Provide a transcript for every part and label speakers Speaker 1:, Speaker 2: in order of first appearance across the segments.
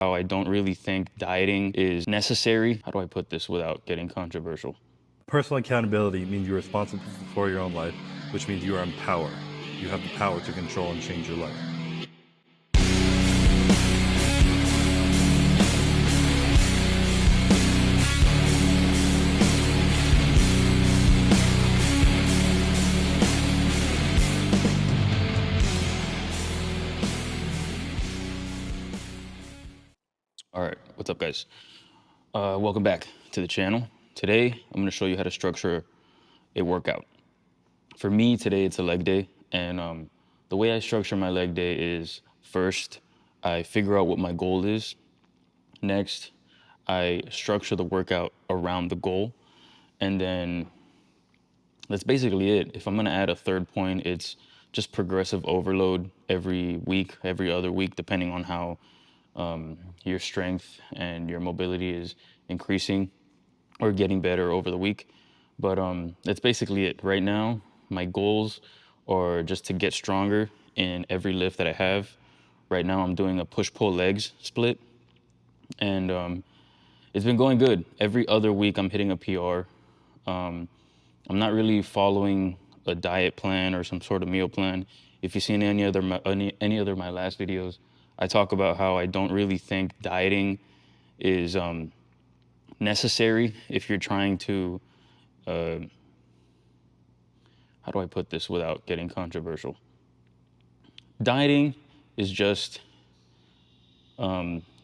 Speaker 1: how I don't really think dieting is necessary. How do I put this without getting controversial?
Speaker 2: Personal accountability means you're responsible for your own life, which means you are in power. You have the power to control and change your life.
Speaker 1: All right, what's up, guys? Welcome back to the channel. Today, I'm going to show you how to structure a workout. For me, today it's a leg day, and the way I structure my leg day is first, I figure out what my goal is. Next, I structure the workout around the goal, and then that's basically it. If I'm going to add a third point, it's just progressive overload every week, every other week, depending on how your strength and your mobility is increasing or getting better over the week. But that's basically it. Right now, my goals are just to get stronger in every lift that I have. Right now, I'm doing a push-pull legs split, and it's been going good. Every other week, I'm hitting a PR. I'm not really following a diet plan or some sort of meal plan. If you've seen any other of my last videos, I talk about how I don't really think dieting is necessary if you're trying to, how do I put this without getting controversial? Dieting is just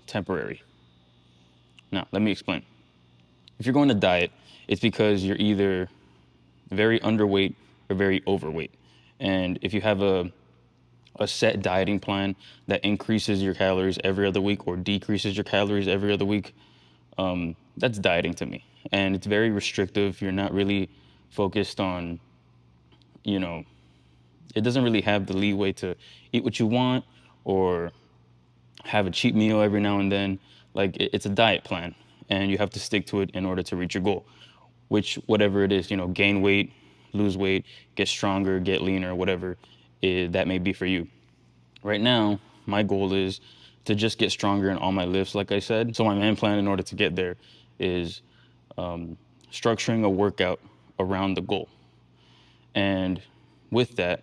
Speaker 1: temporary. Now, let me explain. If you're going to diet, it's because you're either very underweight or very overweight. And if you have a set dieting plan that increases your calories every other week or decreases your calories every other week, that's dieting to me. And it's very restrictive. You're not really focused on, you know, it doesn't really have the leeway to eat what you want or have a cheat meal every now and then. Like it's a diet plan and you have to stick to it in order to reach your goal, which whatever it is, gain weight, lose weight, get stronger, get leaner, whatever that may be for you. Right now, my goal is to just get stronger in all my lifts, like I said. So my main plan in order to get there is structuring a workout around the goal. And with that,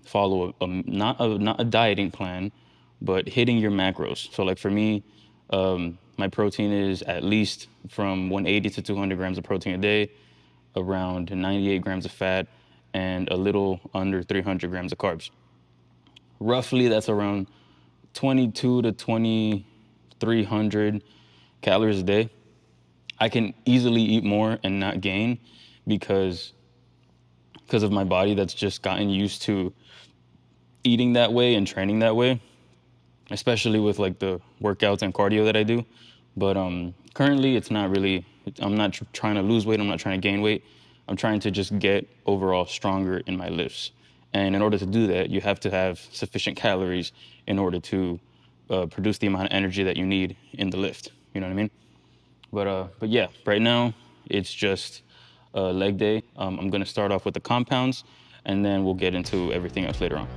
Speaker 1: follow not a dieting plan, but hitting your macros. So like for me, my protein is at least from 180 to 200 grams of protein a day, around 98 grams of fat, and a little under 300 grams of carbs. Roughly, that's around 22 to 2,300 calories a day. I can easily eat more and not gain because of my body that's just gotten used to eating that way and training that way, especially with like the workouts and cardio that I do. But currently it's not really, I'm not trying to lose weight. I'm not trying to gain weight. I'm trying to just get overall stronger in my lifts. And in order to do that, you have to have sufficient calories in order to produce the amount of energy that you need in the lift. You know what I mean? But yeah, right now it's just leg day. I'm gonna start off with the compounds, and then we'll get into everything else later on.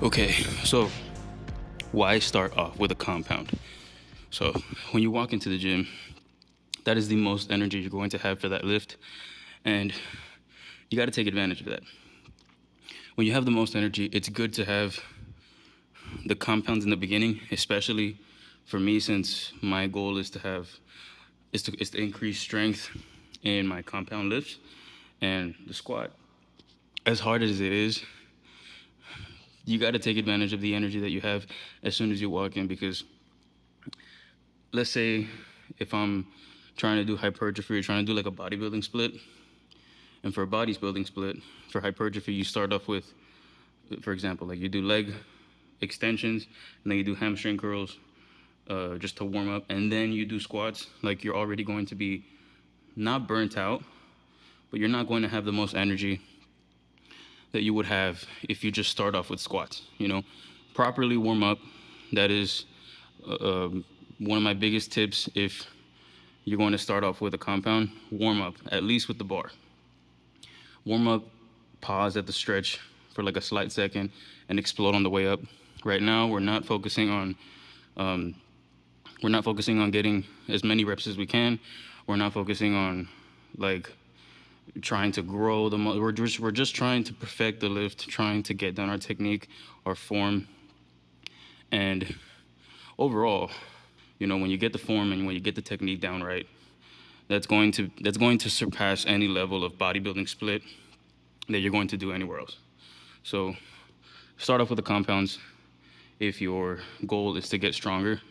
Speaker 1: Okay, so why start off with a compound? So when you walk into the gym, that is the most energy you're going to have for that lift, and you got to take advantage of that. When you have the most energy, it's good to have the compounds in the beginning, especially for me, since my goal is to increase strength in my compound lifts and the squat. as hard as it is, you got to take advantage of the energy that you have as soon as you walk in, because let's say if I'm trying to do hypertrophy or trying to do like a bodybuilding split, and for a bodybuilding split, for hypertrophy, you start off with, for example, like you do leg extensions, and then you do hamstring curls just to warm up, and then you do squats. Like, you're already going to be not burnt out, but you're not going to have the most energy that you would have if you just start off with squats. Properly warm up. That is one of my biggest tips. If you're going to start off with a compound, warm up, at least with the bar. Warm up, pause at the stretch for like a slight second, and explode on the way up. Right now, we're not focusing on getting as many reps as we can. We're not focusing on like trying to grow the muscle. We're just trying to perfect the lift, trying to get down our technique, our form, and overall, when you get the form and when you get the technique down right, that's going to surpass any level of bodybuilding split that you're going to do anywhere else. So start off with the compounds. If your goal is to get stronger,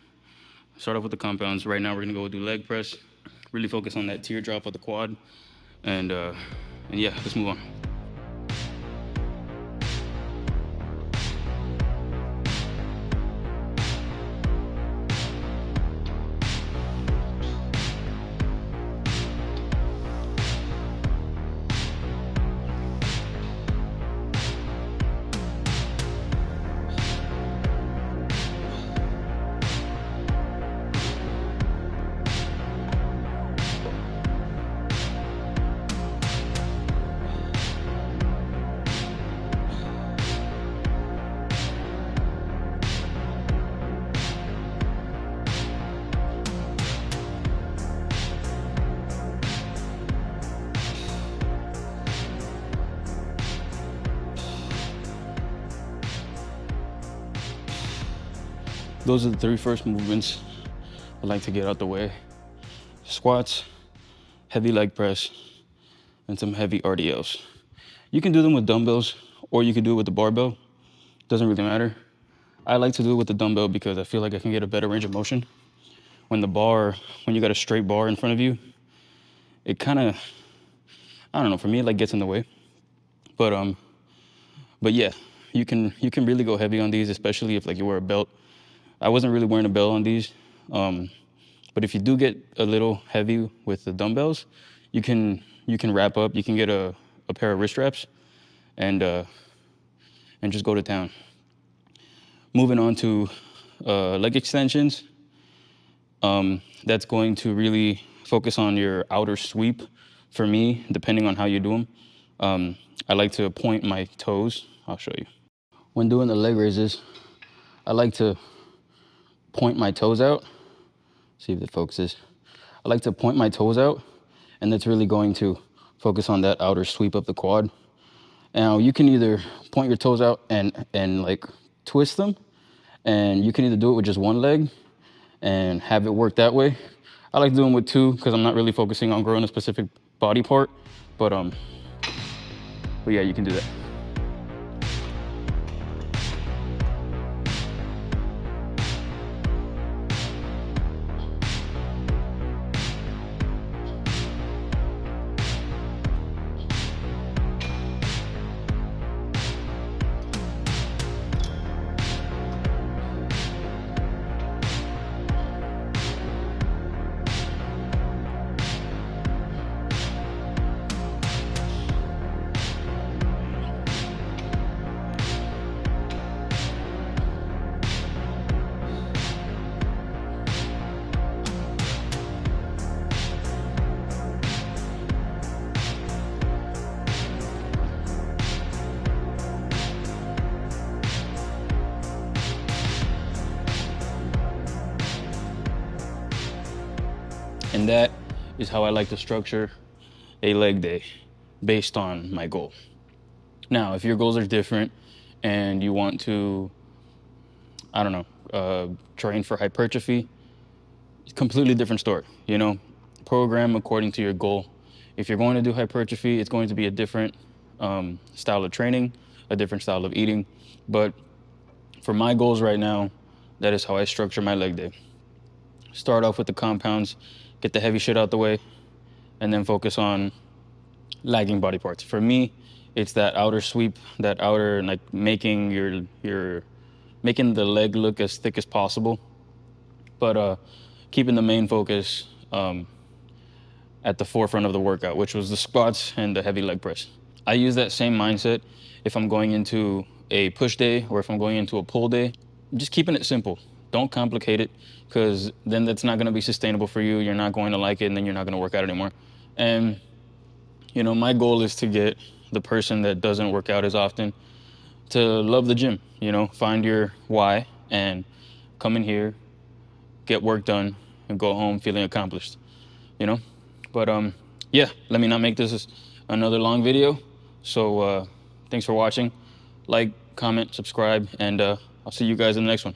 Speaker 1: start off with the compounds. Right now, we're gonna go do leg press. Really focus on that teardrop of the quad, and yeah, let's move on. Those are the three first movements I like to get out the way. Squats, heavy leg press, and some heavy RDLs. You can do them with dumbbells, or you can do it with the barbell. Doesn't really matter. I like to do it with the dumbbell because I feel like I can get a better range of motion. When you got a straight bar in front of you, it kind of, I don't know, for me, it like gets in the way. But yeah, you can really go heavy on these, especially if like you wear a belt. I wasn't really wearing a belt on these, but if you do get a little heavy with the dumbbells, you can wrap up. You can get a pair of wrist wraps, and just go to town. Moving on to leg extensions. That's going to really focus on your outer sweep. For me, depending on how you do them, I like to point my toes. I'll show you. When doing the leg raises, I like to point my toes out. See if it focuses. I like to point my toes out, and that's really going to focus on that outer sweep of the quad. Now, you can either point your toes out and like twist them, and you can either do it with just one leg and have it work that way. I like doing with two because I'm not really focusing on growing a specific body part, but yeah, you can do that. And that is how I like to structure a leg day based on my goal. Now, if your goals are different and you want to, I don't know, train for hypertrophy, it's a completely different story, Program according to your goal. If you're going to do hypertrophy, it's going to be a different style of training, a different style of eating. But for my goals right now, that is how I structure my leg day. Start off with the compounds, get the heavy shit out the way, and then focus on lagging body parts. For me, it's that outer sweep, that outer, like making your making the leg look as thick as possible, but keeping the main focus at the forefront of the workout, which was the squats and the heavy leg press. I use that same mindset if I'm going into a push day or if I'm going into a pull day. I'm just keeping it simple. Don't complicate it, because then that's not going to be sustainable for you. You're not going to like it, and then you're not going to work out anymore. And you know, my goal is to get the person that doesn't work out as often to love the gym. You know, find your why and come in here, get work done, and go home feeling accomplished. You know, but yeah, let me not make this another long video. So thanks for watching. Like, comment, subscribe, and I'll see you guys in the next one.